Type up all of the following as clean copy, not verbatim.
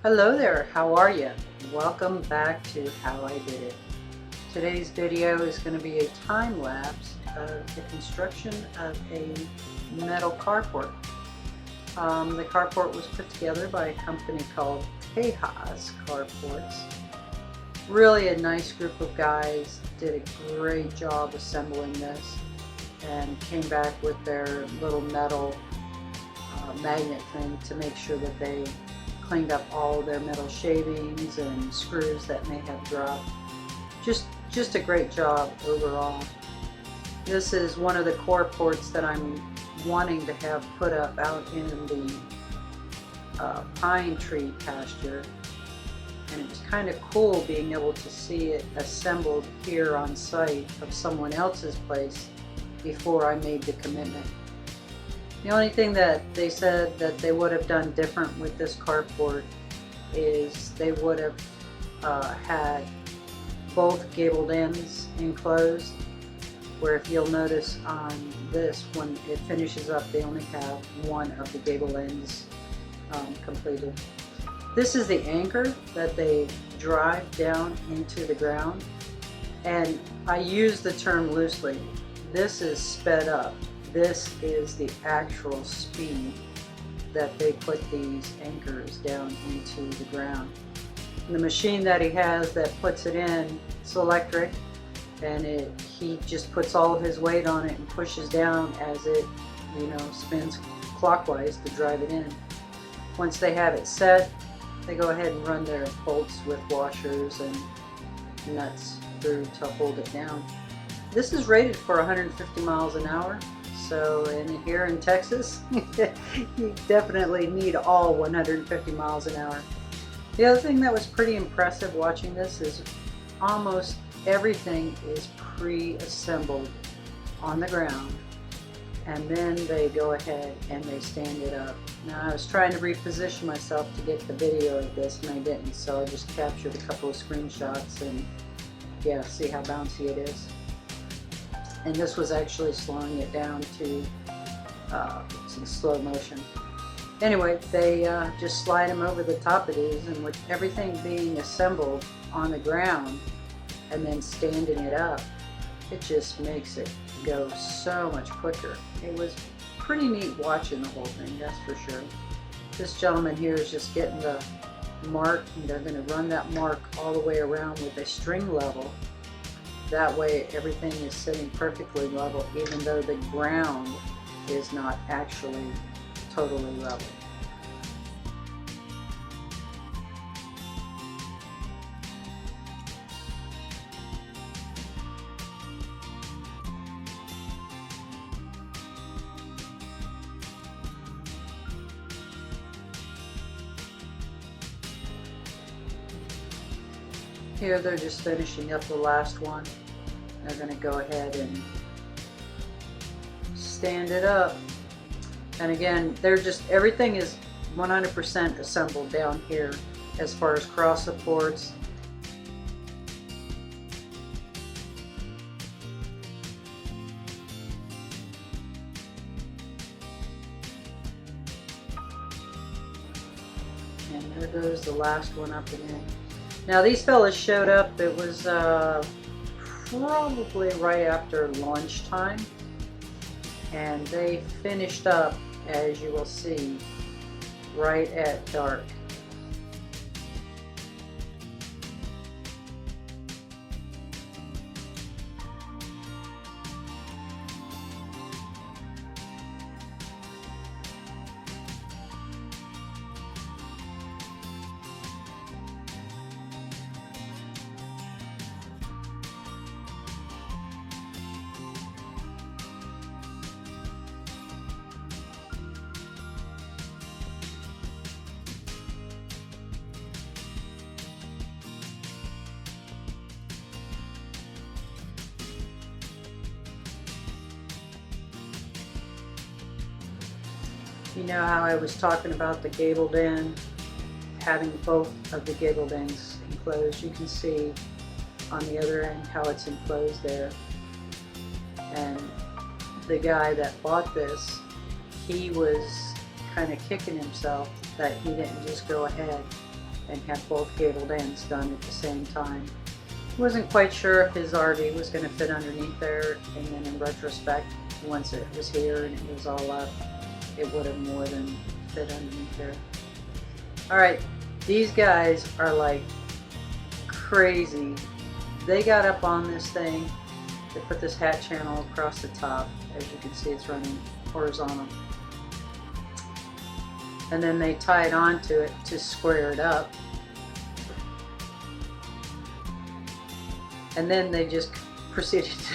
Hello there, how are you? Welcome back to How I Did It. Today's video is going to be a time lapse of the construction of a metal carport. The carport was put together by a company called Tejas Carports. Really a nice group of guys, did a great job assembling this and came back with their little metal magnet thing to make sure that they cleaned up all their metal shavings and screws that may have dropped. Just a great job overall. This is one of the carports that I'm wanting to have put up out in the pine tree pasture, and it was kind of cool being able to see it assembled here on site of someone else's place before I made the commitment. The only thing that they said that they would have done different with this carport is they would have had both gabled ends enclosed, where if you'll notice on this, when it finishes up, they only have one of the gable ends completed. This is the anchor that they drive down into the ground, and I use the term loosely. This is sped up. This is the actual speed that they put these anchors down into the ground. And the machine that he has that puts it in, it's electric, and he just puts all his weight on it and pushes down as it, spins clockwise to drive it in. Once they have it set, they go ahead and run their bolts with washers and nuts through to hold it down. This is rated for 150 miles an hour. So here in Texas, you definitely need all 150 miles an hour. The other thing that was pretty impressive watching this is almost everything is pre-assembled on the ground, and then they go ahead and they stand it up. Now I was trying to reposition myself to get the video of this and I didn't, so I just captured a couple of screenshots and yeah, see how bouncy it is. And this was actually slowing it down to some slow motion. Anyway, they just slide them over the top of these, and with everything being assembled on the ground and then standing it up, it just makes it go so much quicker. It was pretty neat watching the whole thing, that's for sure. This gentleman here is just getting the mark, and they're going to run that mark all the way around with a string level. That way everything is sitting perfectly level, even though the ground is not actually totally level. Here they're just finishing up the last one. They're going to go ahead and stand it up. And again, everything is 100% assembled down here as far as cross supports. And there goes the last one up and in. Now these fellas showed up, it was probably right after lunchtime, and they finished up, as you will see, right at dark. You know how I was talking about the gabled end, having both of the gabled ends enclosed? You can see on the other end how it's enclosed there. And the guy that bought this, he was kind of kicking himself that he didn't just go ahead and have both gabled ends done at the same time. Wasn't quite sure if his RV was going to fit underneath there, and then in retrospect, once it was here and it was all up, it would have more than fit underneath there. Alright, these guys are like crazy. They got up on this thing. They put this hat channel across the top. As you can see, it's running horizontal. And then they tied onto it to square it up. And then they just proceeded to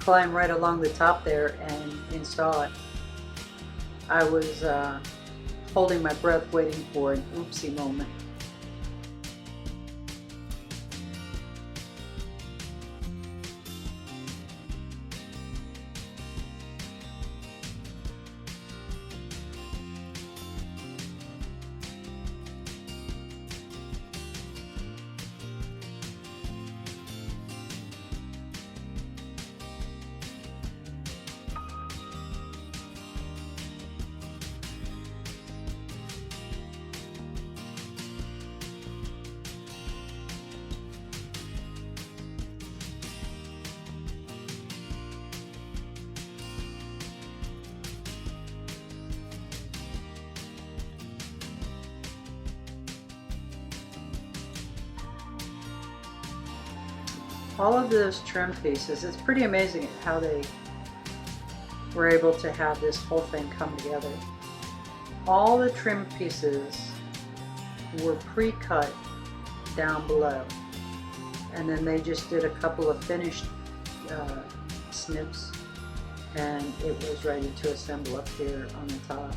climb right along the top there and install it. I was holding my breath waiting for an oopsie moment. All of those trim pieces, it's pretty amazing how they were able to have this whole thing come together. All the trim pieces were pre-cut down below, and then they just did a couple of finished snips, and it was ready to assemble up here on the top.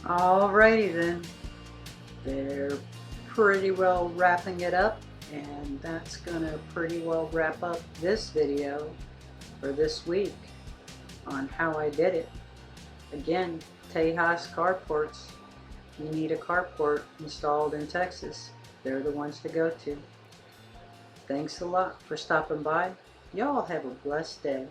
Alrighty then, they're pretty well wrapping it up, and that's gonna pretty well wrap up this video for this week on how I did it. Again, Tejas Carports. You need a carport installed in Texas, they're the ones to go to. Thanks a lot for stopping by. Y'all have a blessed day.